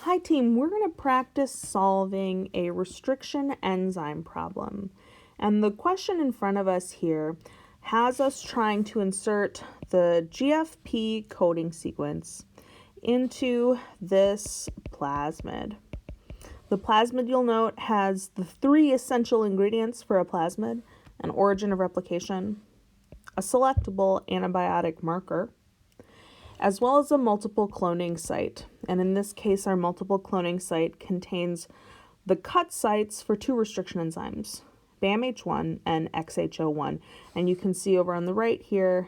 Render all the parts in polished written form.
Hi team, we're going to practice solving a restriction enzyme problem. And the question in front of us here has us trying to insert the GFP coding sequence into this plasmid. The plasmid, you'll note, has the 3 essential ingredients for a plasmid: an origin of replication, a selectable antibiotic marker, as well as a multiple cloning site. And in this case, our multiple cloning site contains the cut sites for 2 restriction enzymes, BAMH1 and XHO1. And you can see over on the right here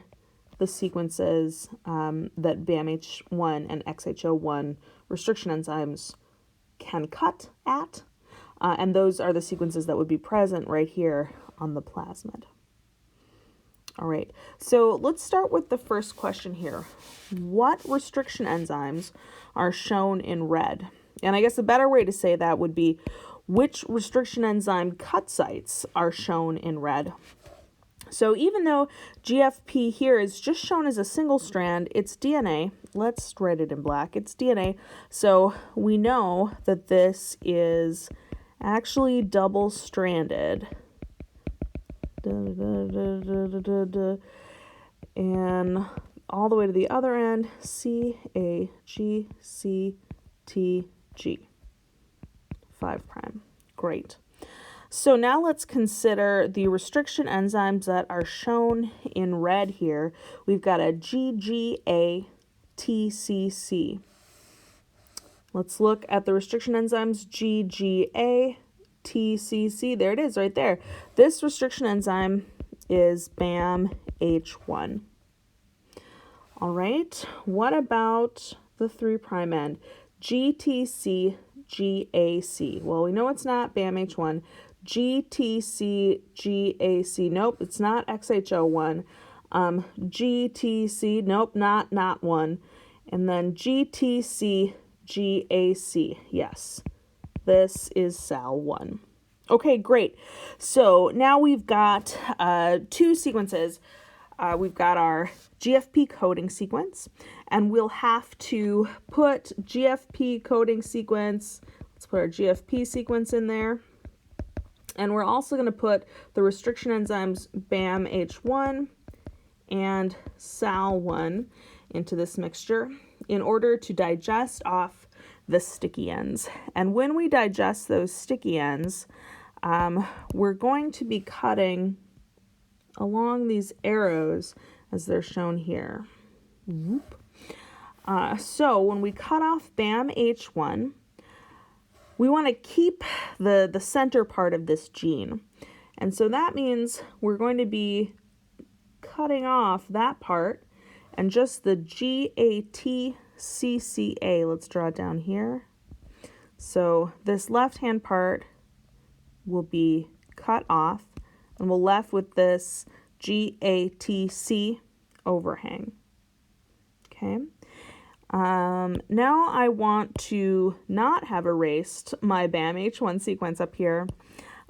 the sequences that BAMH1 and XHO1 restriction enzymes can cut at. And those are the sequences that would be present right here on the plasmid. All right, so let's start with the first question here. What restriction enzymes are shown in red? And I guess a better way to say that would be, which restriction enzyme cut sites are shown in red? So even though GFP here is just shown as a single strand, it's DNA. Let's write it in black. It's DNA. So we know that this is actually double-stranded. And all the way to the other end, CAG, CTG, 5'. Great. So now let's consider the restriction enzymes that are shown in red here. We've got a GGA-TCC. Let's look at the restriction enzymes GGA-TCC. There it is right there. This restriction enzyme is BAMH1. All right, what about the 3' end? GTC-GAC. Well, we know it's not BAMH1. GTC-GAC. Nope, it's not XHO1. GTC. Nope, not one. And then GTC-GAC. Yes, this is SAL1. Okay, great. So now we've got 2 sequences. We've got our GFP coding sequence, and we'll have to put GFP coding sequence, let's put our GFP sequence in there, and we're also going to put the restriction enzymes BAMH1 and SAL1 into this mixture in order to digest off the sticky ends. And when we digest those sticky ends, we're going to be cutting along these arrows as they're shown here. So when we cut off BAMH1, we want to keep the center part of this gene. And so that means we're going to be cutting off that part and just the GATCCA. Let's draw it down here. So this left-hand part will be cut off, and we're left with this GATC overhang. Okay. Now I want to not have erased my BAMH1 sequence up here.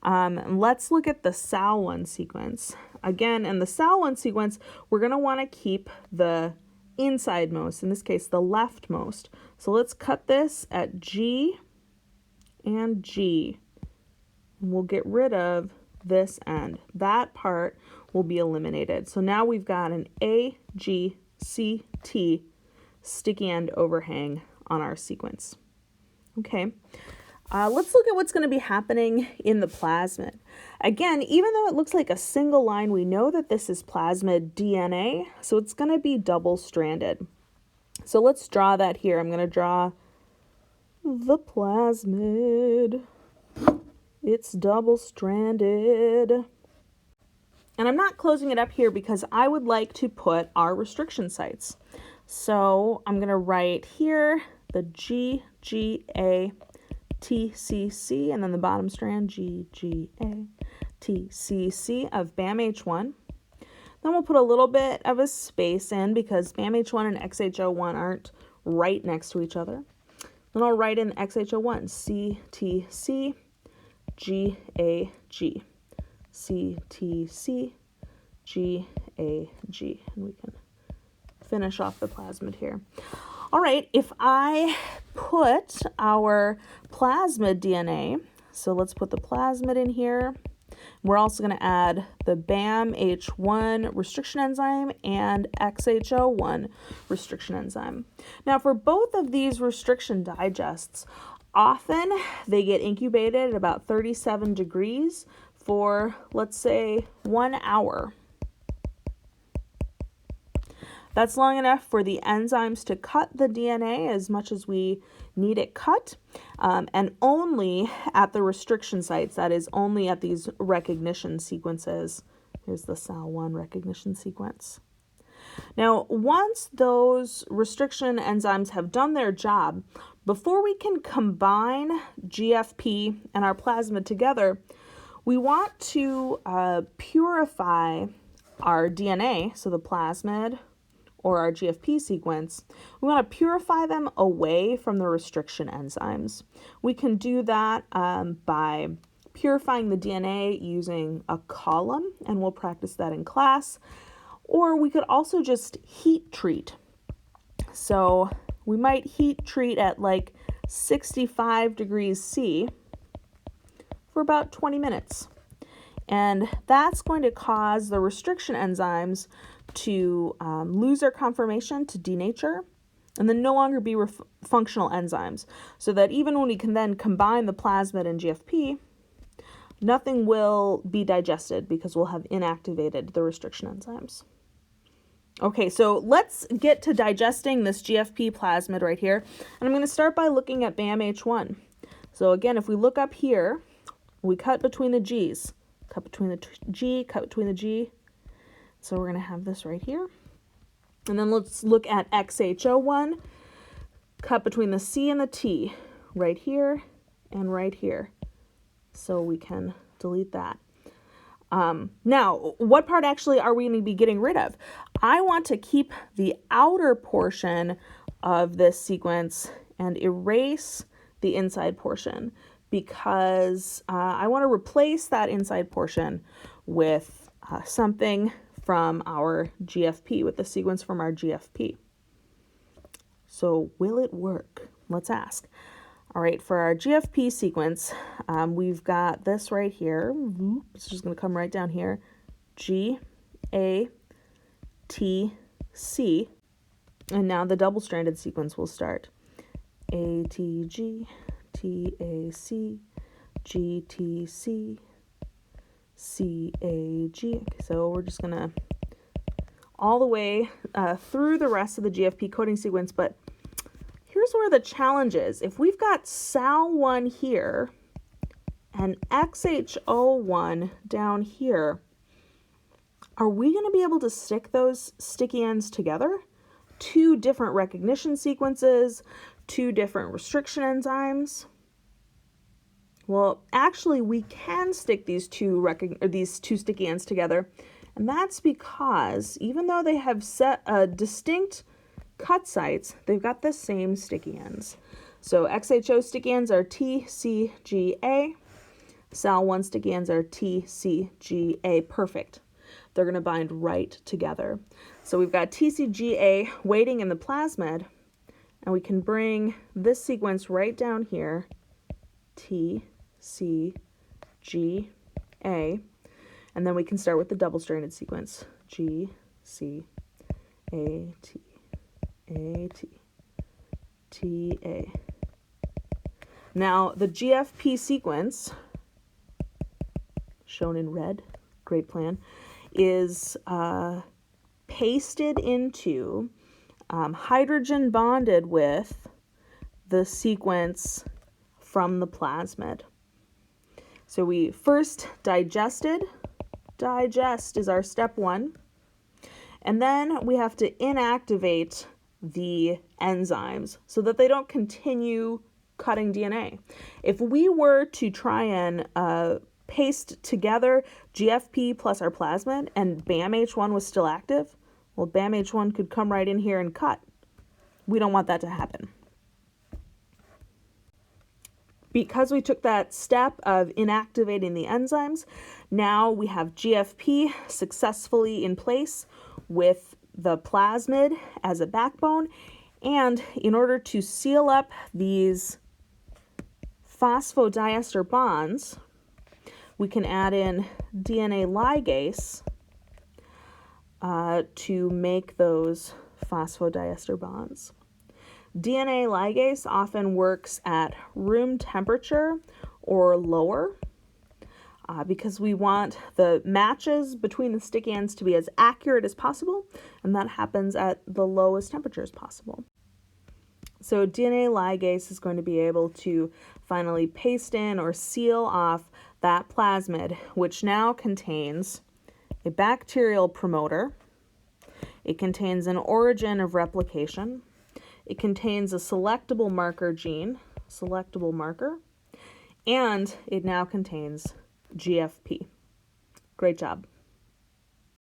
Let's look at the SAL1 sequence. Again, in the SAL1 sequence, we're going to want to keep the insidemost, in this case, the leftmost. So let's cut this at G and G. And we'll get rid of this end. That part will be eliminated. So now we've got an AGCT sticky end overhang on our sequence. Okay, let's look at what's going to be happening in the plasmid. Again, even though it looks like a single line, we know that this is plasmid DNA, so it's going to be double-stranded. So let's draw that here. I'm going to draw the plasmid. It's double-stranded. And I'm not closing it up here because I would like to put our restriction sites. So I'm going to write here the GGA-TCC, and then the bottom strand, GGA-TCC of BAMH1. Then we'll put a little bit of a space in because BAMH1 and XHO1 aren't right next to each other. Then I'll write in XHO1, CTC, GAG, CTC, GAG, and we can finish off the plasmid here. All right, if I put our plasmid DNA. So let's put the plasmid in here. We're also going to add the BAMH1 restriction enzyme and XHO1 restriction enzyme. Now, for both of these restriction digests, often they get incubated at about 37 degrees for, let's say, 1 hour. That's long enough for the enzymes to cut the DNA as much as we need it cut, and only at the restriction sites, that is, only at these recognition sequences. Here's the SAL1 recognition sequence. Now, once those restriction enzymes have done their job, before we can combine GFP and our plasmid together, we want to purify our DNA, so the plasmid or our GFP sequence. We want to purify them away from the restriction enzymes. We can do that by purifying the DNA using a column, and we'll practice that in class. Or we could also just heat treat. So we might heat treat at like 65 degrees C for about 20 minutes. And that's going to cause the restriction enzymes to lose their conformation, to denature, and then no longer be functional enzymes. So that even when we can then combine the plasmid and GFP, nothing will be digested because we'll have inactivated the restriction enzymes. Okay, so let's get to digesting this GFP plasmid right here. And I'm going to start by looking at BAMH1. So again, if we look up here, we cut between the G's. Cut between the G, cut between the G. So we're going to have this right here. And then let's look at XHO1. Cut between the C and the T, right here and right here. So we can delete that. Now, what part actually are we going to be getting rid of? I want to keep the outer portion of this sequence and erase the inside portion, because I want to replace that inside portion with something from our GFP, with the sequence from our GFP. So will it work? Let's ask. All right, for our GFP sequence, we've got this right here. It's just going to come right down here. G, A, T, C. And now the double-stranded sequence will start. A, T, G, T, A, C, G, T, C, C, A, G. Okay, so we're just going to all the way through the rest of the GFP coding sequence, but here's where the challenge is. If we've got SAL1 here and XHO1 down here, are we going to be able to stick those sticky ends together? Two different recognition sequences, two different restriction enzymes. Well, actually, we can stick these two sticky ends together, and that's because even though they have set distinct cut sites, they've got the same sticky ends. So XHO sticky ends are T, C, G, A. SAL1 sticky ends are T, C, G, A. Perfect. They're going to bind right together. So we've got T, C, G, A waiting in the plasmid, and we can bring this sequence right down here, T, C, G, A, and then we can start with the double-stranded sequence, G, C, A, T. A, T, T, A. Now, the GFP sequence, shown in red, great plan, is pasted into, hydrogen bonded with the sequence from the plasmid. So we first digested. Digest is our step one. And then we have to inactivate the enzymes so that they don't continue cutting DNA. If we were to try and paste together GFP plus our plasmid and BAMH1 was still active, well, BAMH1 could come right in here and cut. We don't want that to happen. Because we took that step of inactivating the enzymes, now we have GFP successfully in place with the plasmid as a backbone, And in order to seal up these phosphodiester bonds, we can add in DNA ligase to make those phosphodiester bonds. DNA ligase often works at room temperature or lower because we want the matches between the stick ends to be as accurate as possible, and that happens at the lowest temperatures possible. So DNA ligase is going to be able to finally paste in or seal off that plasmid, which now contains a bacterial promoter. It contains an origin of replication. It contains a selectable marker gene, and it now contains GFP. Great job.